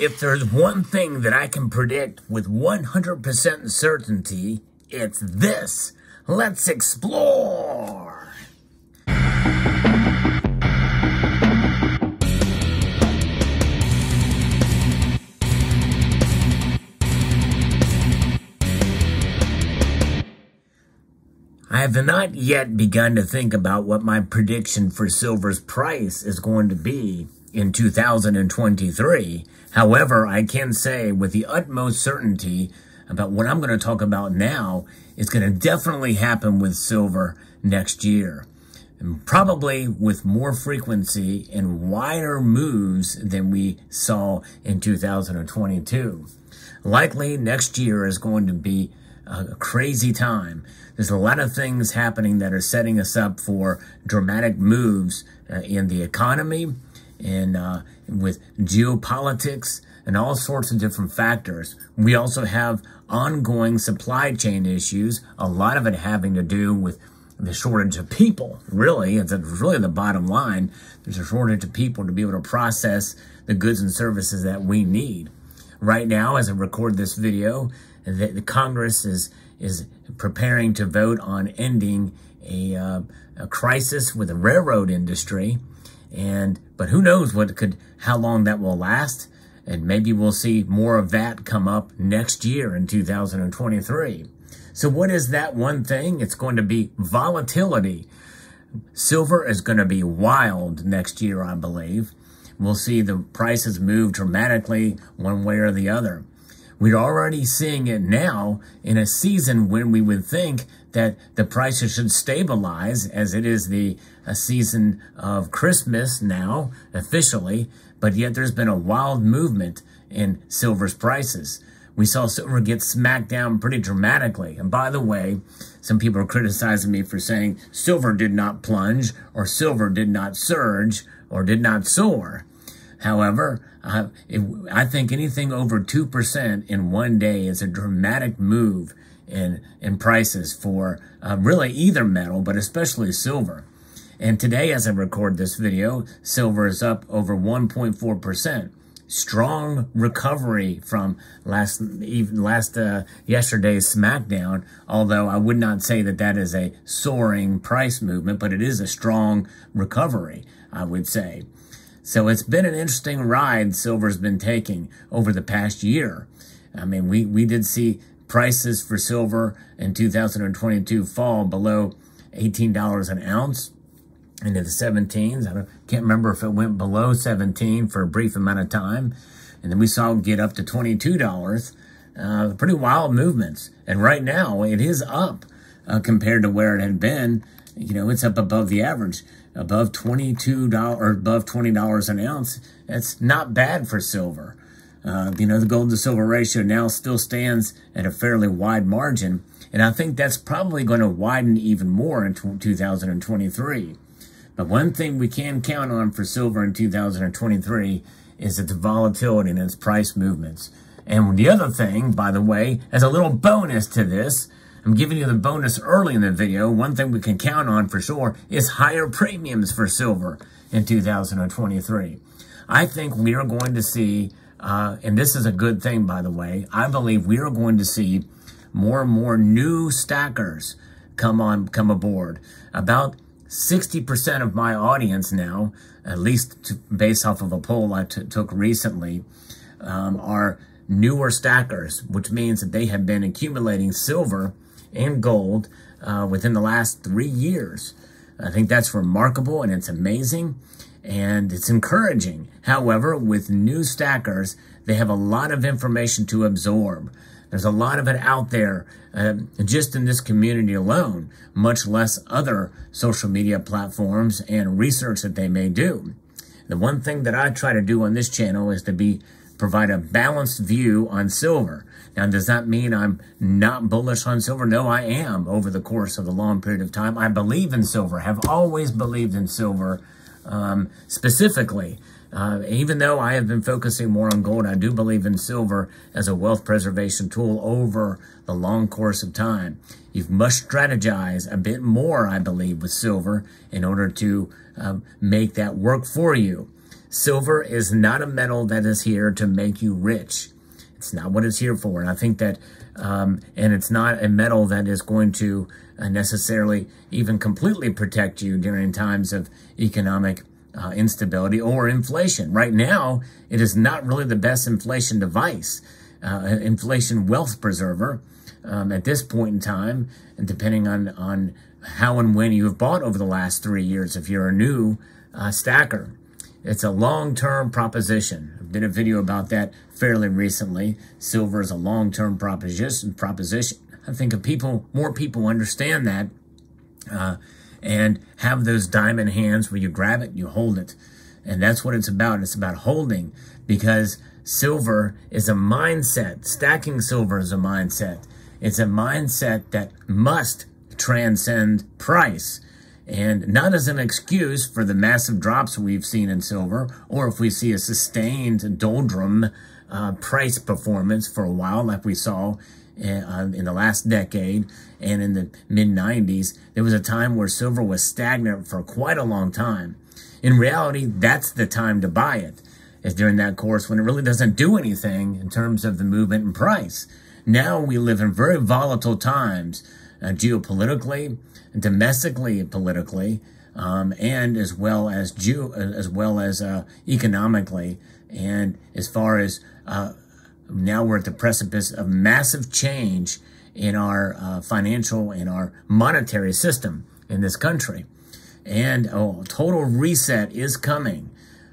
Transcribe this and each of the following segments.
If there's one thing that I can predict with 100% certainty, it's this. Let's explore. I have not yet begun to think about what my prediction for silver's price is going to be in 2023. However, I can say with the utmost certainty about what I'm going to talk about now is going to definitely happen with silver next year. And probably with more frequency and wider moves than we saw in 2022. Likely next year is going to be a crazy time. There's a lot of things happening that are setting us up for dramatic moves in the economy and with geopolitics and all sorts of different factors. We also have ongoing supply chain issues, a lot of it having to do with the shortage of people. Really, it's really the bottom line. There's a shortage of people to be able to process the goods and services that we need. Right now, as I record this video, the Congress is preparing to vote on ending a crisis with the railroad industry, but who knows how long that will last, and maybe we'll see more of that come up next year in 2023. So what is that one thing? It's going to be volatility. Silver is going to be wild next year, I believe. We'll see the prices move dramatically one way or the other. We're already seeing it now in a season when we would think that the prices should stabilize, as it is a season of Christmas now, officially, but yet there's been a wild movement in silver's prices. We saw silver get smacked down pretty dramatically. And by the way, some people are criticizing me for saying silver did not plunge, or silver did not surge, or did not soar. However, I think anything over 2% in one day is a dramatic move in prices for really either metal, but especially silver. And today, as I record this video, silver is up over 1.4%. Strong recovery from yesterday's smackdown, although I would not say that is a soaring price movement, but it is a strong recovery, I would say. So it's been an interesting ride silver's been taking over the past year. I mean, we did see prices for silver in 2022 fall below $18 an ounce into the 17s. I can't remember if it went below 17 for a brief amount of time. And then we saw it get up to $22. Pretty wild movements. And right now it is up compared to where it had been. You know, it's up above the average, above $22 or above $20 an ounce. That's not bad for silver. You know, the gold to silver ratio now still stands at a fairly wide margin. And I think that's probably going to widen even more in 2023. But one thing we can count on for silver in 2023 is its volatility and its price movements. And the other thing, by the way, as a little bonus to this, I'm giving you the bonus early in the video. One thing we can count on for sure is higher premiums for silver in 2023. I think we are going to see, and this is a good thing, by the way, I believe we are going to see more and more new stackers come aboard. About 60% of my audience now, at least based off of a poll I took recently, are newer stackers, which means that they have been accumulating silver and gold within the last 3 years. I think that's remarkable and it's amazing and it's encouraging. However, with new stackers, they have a lot of information to absorb. There's a lot of it out there just in this community alone, much less other social media platforms and research that they may do. The one thing that I try to do on this channel is to provide a balanced view on silver. Now, does that mean I'm not bullish on silver? No, I am over the course of a long period of time. I believe in silver, have always believed in silver specifically. Even though I have been focusing more on gold, I do believe in silver as a wealth preservation tool over the long course of time. You must strategize a bit more, I believe, with silver in order to make that work for you. Silver is not a metal that is here to make you rich. It's not what it's here for. And I think that, and it's not a metal that is going to necessarily even completely protect you during times of economic instability or inflation. Right now, it is not really the best inflation device, inflation wealth preserver at this point in time, and depending on how and when you have bought over the last 3 years, if you're a new stacker. It's a long-term proposition. I did a video about that fairly recently. Silver is a long-term proposition. I think if more people understand that and have those diamond hands where you grab it, you hold it. And that's what it's about. It's about holding, because silver is a mindset. Stacking silver is a mindset. It's a mindset that must transcend price. And not as an excuse for the massive drops we've seen in silver, or if we see a sustained doldrum price performance for a while, like we saw in the last decade and in the mid-90s. There was a time where silver was stagnant for quite a long time. In reality, that's the time to buy it, is during that course when it really doesn't do anything in terms of the movement in price. Now we live in very volatile times, geopolitically, domestically, politically, and as well as economically. And as far as now we're at the precipice of massive change in our financial and our monetary system in this country. And a total reset is coming.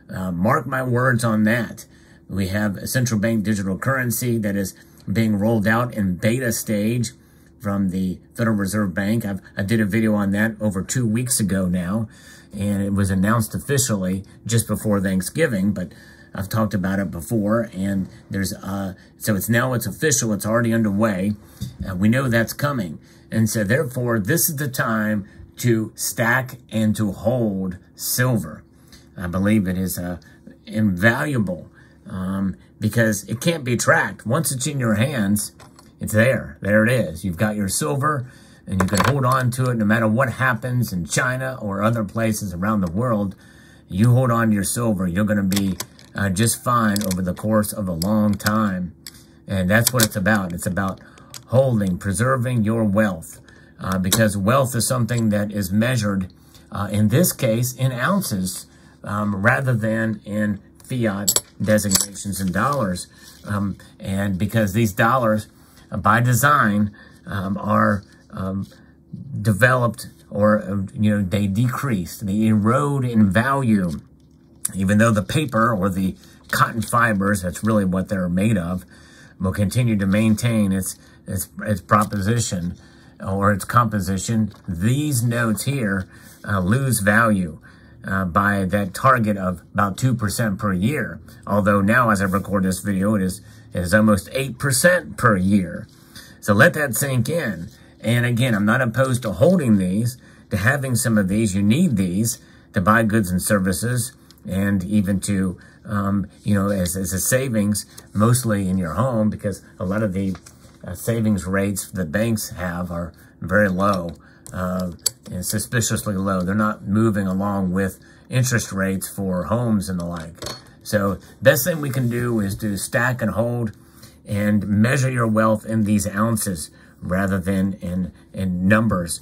Mark my words on that. We have a central bank digital currency that is being rolled out in beta stage from the Federal Reserve Bank. I did a video on that over 2 weeks ago now, and it was announced officially just before Thanksgiving, but I've talked about it before, and there's so it's official. It's already underway. We know that's coming, and so therefore this is the time to stack and to hold silver. I believe it is invaluable because it can't be tracked. Once it's in your hands, it's there. There it is. You've got your silver, and you can hold on to it no matter what happens in China or other places around the world. You hold on to your silver, you're going to be just fine over the course of a long time. And that's what it's about. It's about holding, preserving your wealth, because wealth is something that is measured, in this case, in ounces, rather than in fiat designations in dollars. And because these dollars, by design, are developed, or they decrease, they erode in value, even though the paper or the cotton fibers, that's really what they're made of, will continue to maintain its proposition or its composition. These notes here lose value by that target of about 2% per year. Although now, as I record this video, it is almost 8% per year. So let that sink in. And again, I'm not opposed to holding these, to having some of these. You need these to buy goods and services, and even to, as a savings, mostly in your home, because a lot of the savings rates the banks have are very low, and suspiciously low. They're not moving along with interest rates for homes and the like. So best thing we can do is to stack and hold and measure your wealth in these ounces rather than in numbers,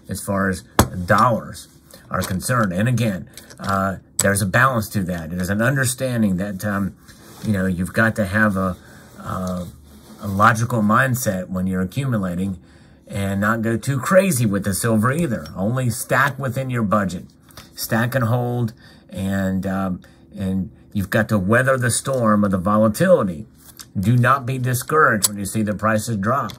as far as dollars are concerned. And again, there's a balance to that. There's an understanding that, you've got to have a logical mindset when you're accumulating, and not go too crazy with the silver either. Only stack within your budget. Stack and hold, and you've got to weather the storm of the volatility. Do not be discouraged when you see the prices drop.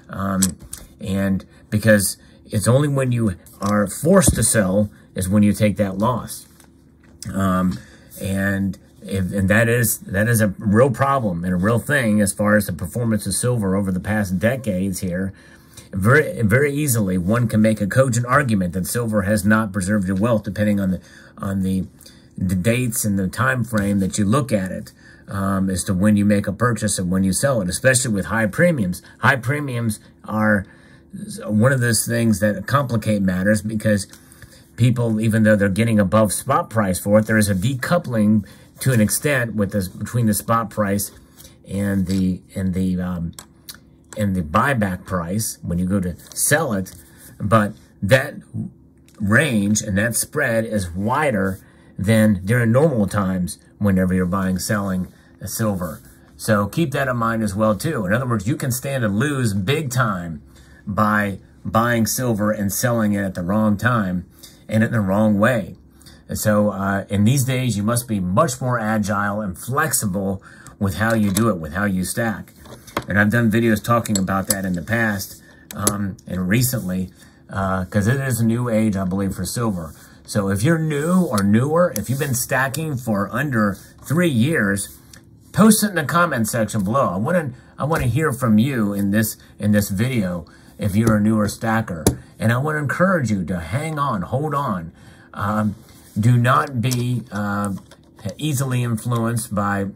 And because it's only when you are forced to sell is when you take that loss. And that is a real problem and a real thing as far as the performance of silver over the past decades here. Very, very easily, one can make a cogent argument that silver has not preserved your wealth, depending on the dates and the time frame that you look at it, as to when you make a purchase and when you sell it, especially with high premiums. High premiums are one of those things that complicate matters, because people, even though they're getting above spot price for it, there is a decoupling to an extent with this between the spot price and the buyback price when you go to sell it. But that range and that spread is wider than during normal times whenever you're buying, selling silver. So keep that in mind as well too. In other words, you can stand to lose big time by buying silver and selling it at the wrong time and in the wrong way. And so in these days, you must be much more agile and flexible with how you do it, with how you stack. And I've done videos talking about that in the past and recently, because it is a new age, I believe, for silver. So if you're new or newer, if you've been stacking for under 3 years, post it in the comment section below. I want to hear from you in this video if you're a newer stacker. And I want to encourage you to hang on, hold on. Do not be easily influenced by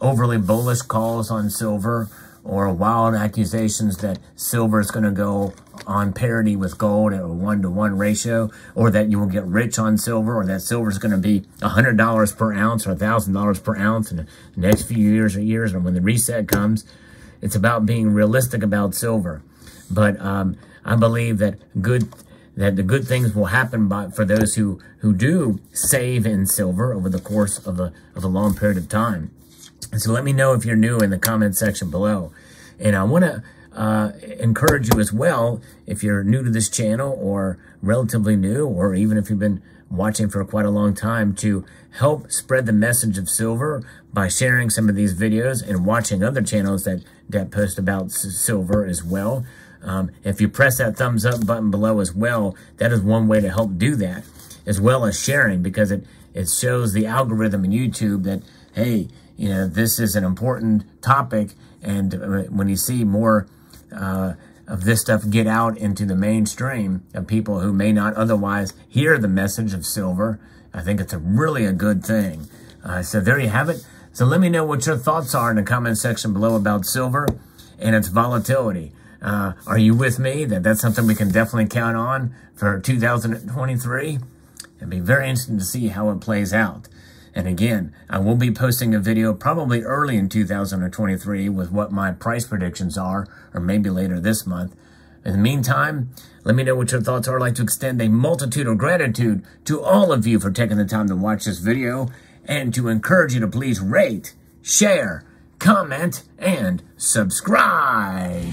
overly bullish calls on silver or wild accusations that silver is going to go on parity with gold at a 1-to-1 ratio, or that you will get rich on silver, or that silver is going to be $100 per ounce or $1,000 per ounce in the next few years, and when the reset comes. It's about being realistic about silver. But I believe that the good things will happen for those who do save in silver over the course of a long period of time. And so let me know if you're new in the comment section below. And I want to encourage you as well, if you're new to this channel or relatively new, or even if you've been watching for quite a long time, to help spread the message of silver by sharing some of these videos and watching other channels that post about silver as well. If you press that thumbs up button below as well, that is one way to help do that, as well as sharing, because it shows the algorithm in YouTube that, hey, you know, this is an important topic, and when you see more of this stuff get out into the mainstream of people who may not otherwise hear the message of silver, I think it's really a good thing. So there you have it. So let me know what your thoughts are in the comment section below about silver and its volatility. Are you with me that that's something we can definitely count on for 2023? It'd be very interesting to see how it plays out. And again, I will be posting a video probably early in 2023 with what my price predictions are, or maybe later this month. In the meantime, let me know what your thoughts are. I'd like to extend a multitude of gratitude to all of you for taking the time to watch this video, and to encourage you to please rate, share, comment, and subscribe.